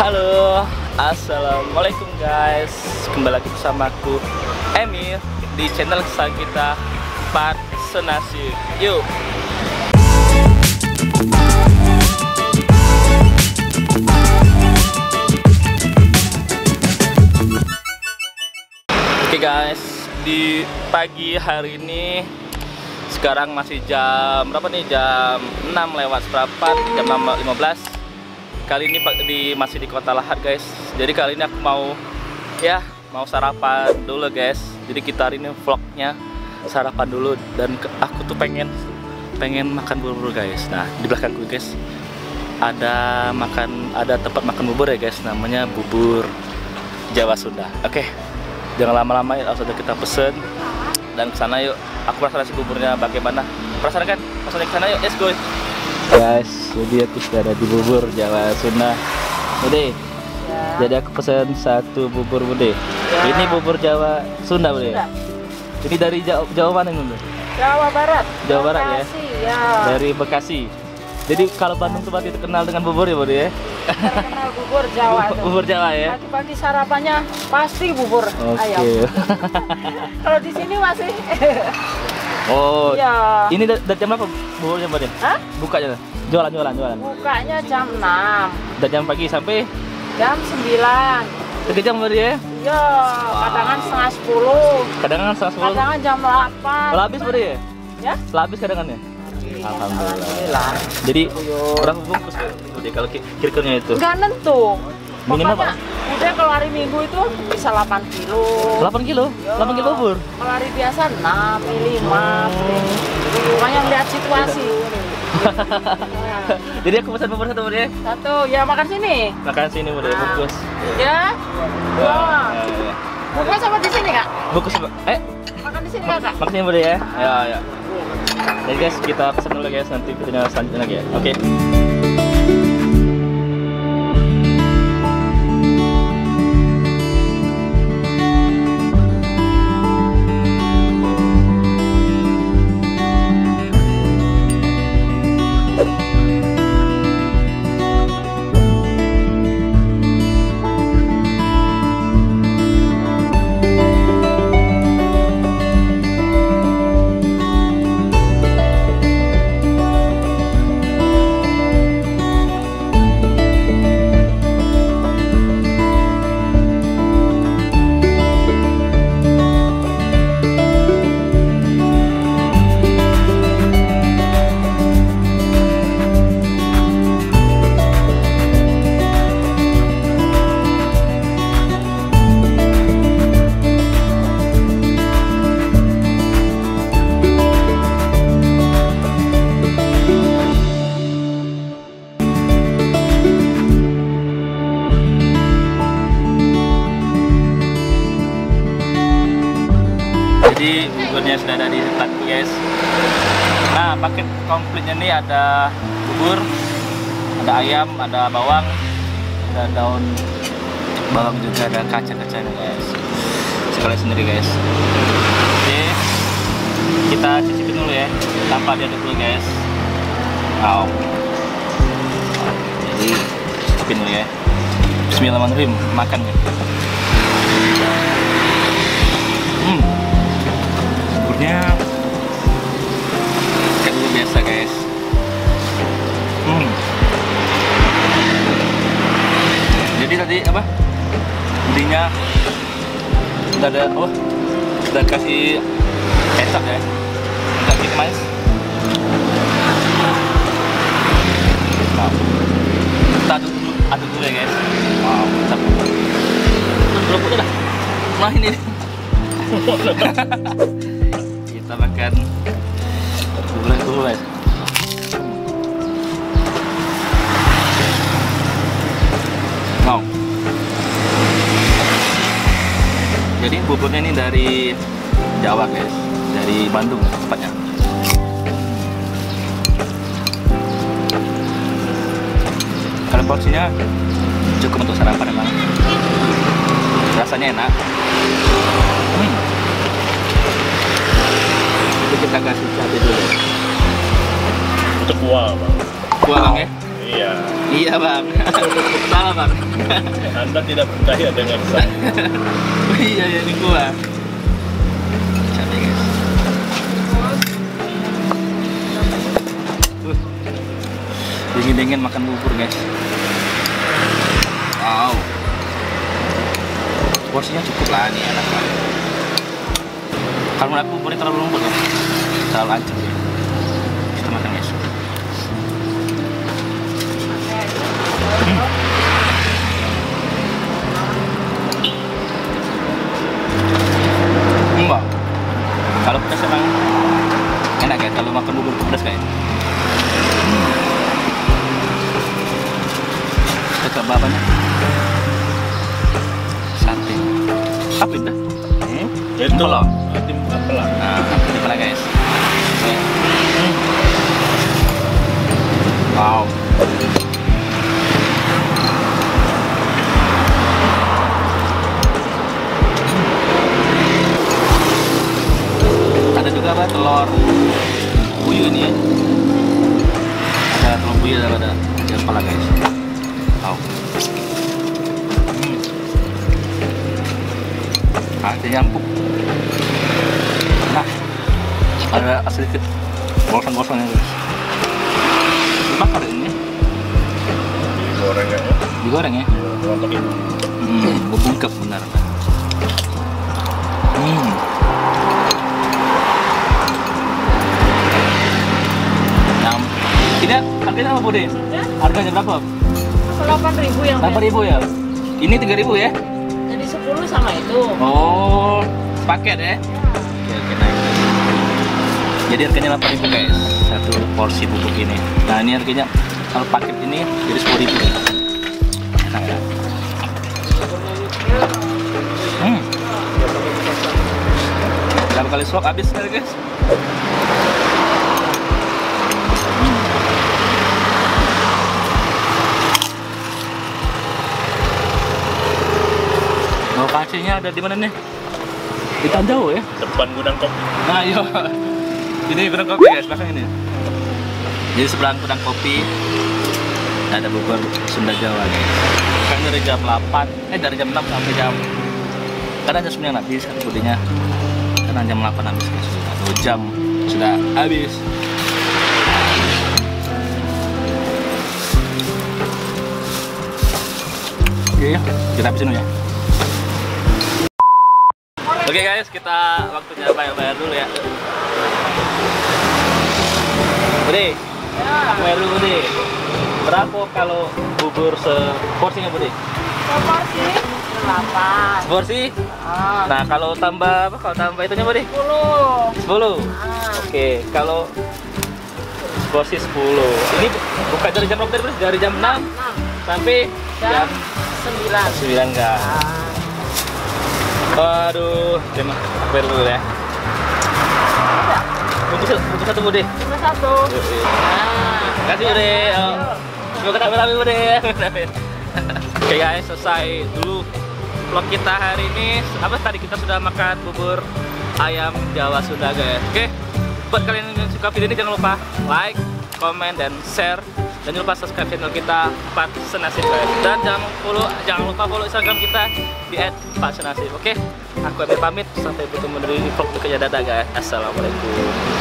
Halo, assalamualaikum guys. Kembali lagi bersama aku Emil di channel kesayangan kita Part Senasib. Yuk. Oke guys, di pagi hari ini sekarang masih jam berapa nih? Jam 6 lewat seperempat, jam 6.15. Kali ini masih di Kota Lahat guys. Jadi kali ini aku mau sarapan dulu guys. Jadi kita hari ini vlognya sarapan dulu dan aku tuh pengen makan bubur guys. Nah, di belakangku guys ada tempat makan bubur ya guys, namanya Bubur Jawa Sunda. Oke. Jangan lama-lama ya, langsung kita pesen dan kesana yuk. Aku penasaran si buburnya bagaimana. Penasaran kan? Langsung ke sana yuk. Let's go. Guys, jadi aku sudah ada di Bubur Jawa Sunda. Bude. Ya. Jadi aku pesan satu bubur Bude. Ya. Ini bubur Jawa Sunda Bude. Sunda. Ini dari Jawa mana ini? Jawa Barat. Jawa Barat Bekasi, ya. Dari Bekasi. Jadi kalau Bandung tuh berarti terkenal dengan bubur ya Bude ya. Terkenal bubur Jawa. Bubur Jawa ya. Pagi-pagi sarapannya pasti bubur ayam. Kalau di sini masih. Oh, iya. Ini dari jam berapa buburnya Bude? Hah? Bukanya? Jualan. Bukanya jam 6. Dari jam pagi sampai jam 9. 3 jam Bude ya? Iya, kadang setengah 10. Kadang setengah 10. Kadang jam 8. Setelah habis Bude ya? Ya? Setelah habis kadang-kadang ya? Alhamdulillah. Jadi berapa bungkus Bude kalau kira-kiranya itu? Enggak nentu. Minimal Pak? Udah kalau hari Minggu itu bisa 8 kilo. 8 kilo? Yo. 8 kilo bubur? Kalau hari biasa 6, 5. Makanya melihat situasi. Jadi aku pesan bubur satu Bude? Satu, ya makan sini. Makan sini Bude, bungkus. Ya. Wah. Bungkus sama di sini Kak? Bungkus Makan di sini Kak? Makan sini Bude ya? Ya. Jadi guys, kita pesan dulu guys, nanti videonya selanjutnya lagi ya. Oke. Jadi buburnya sudah ada di tempatku guys. Nah, paket komplitnya nih ada bubur, ada ayam, ada bawang, ada daun bawang juga, ada kacang-kacangnya guys. Sekali sendiri guys. Oke, kita cicipin dulu ya, tanpa diaduk dulu guys. Wow. Jadi cicipin dulu ya. Bismillahirrahmanirrahim, makan ya. Buburnya kayak bubur biasa guys. Jadi tadi apa? Intinya udah kasih kecap ya. Enggak gitu mas. Nah, kita aduk dulu ya guys. Wow, mantap. Kerupuknya dah. Nah ini. Kita makan bubur dulu guys. Wow. Jadi buburnya ini dari Jawa guys, dari Bandung tepatnya. Kalau porsinya cukup untuk sarapan emang. Rasanya enak. Itu kita kasih cabai dulu. Itu kuah bang. Kuah bang ya? Iya. Iya bang. Salah bang. Anda tidak percaya dengan saya. Iya ya di gua. Cantik guys. Dingin-dingin makan bubur guys. Wow. Porsinya cukup lah nih, enak banget. Kalau menurut aku buburnya terlalu lembut ya, terlalu ancur ya. Kita makan guys. Enggak. Kalau pedas emang enak ya, kalau makan bubur pedas kayak. Kita coba apa nih? Sate. Apa itu? Itu Empelok. tim apalah. Nah, ini pala guys. Wow. Ada juga apa telur puyuh ini ya. Ada telur puyuh ada kepala guys. Wow. Artinya empuk. Nah, ada sedikit gosong-gosongnya guys. Dibakar ini. Digoreng ya. Digoreng ya. Untuk itu. Bungkep benar. Nah, ini harganya apa Bude? Ya? Harganya berapa? 8.000 yang 8.000 ya? Ini 3.000 ya? jadi 10 sama itu. Oh, paket ya? Oke, nice. Jadi harganya 8.000 guys, satu porsi bubuk ini. Nah ini harganya kalau paket ini jadi 10.000. Enak ya? Berapa kali slok habis kali guys? Lokasinya ada di mana nih? Di Tanjau ya? Depan gudang kopi. Nah, iya. Ini gudang kopi guys, belakang ini. Jadi sebelah gudang kopi ada bubur Sunda Jawa guys. Kan dari jam 8, dari jam 6 sampai jam kadang jam 9 habis kan budinya. Kadang jam 8 habis guys. 2 jam sudah habis. Iya, kita habisin ya. Oke guys, kita waktunya bayar dulu ya. Bude, bayar dulu Bude. Berapa kalau bubur seporsinya Bude? Seporsi 8. Porsi? Nah kalau tambah apa? Kalau tambah itunya Bude? 10. 10. Oke, kalau porsi 10. Ini buka dari jam berapa tadi? Dari jam 6 sampai jam 9 enggak? Aduh, terima bayar dulu ya. Untuk satu Bude. Cuma 1. Kasih Bude. Semoga rame-rame Bude. Oke guys, selesai dulu vlog kita hari ini. Apa tadi kita sudah makan bubur ayam Jawa Sunda guys. Oke, buat kalian yang suka video ini jangan lupa like, komen, dan share. Dan jangan lupa subscribe channel kita Pak Senasib guys. Dan jangan lupa follow Instagram kita di @paksenasib. Oke, aku Amir pamit, sampai bertemu di vlog berikutnya. Dadah guys. Assalamualaikum.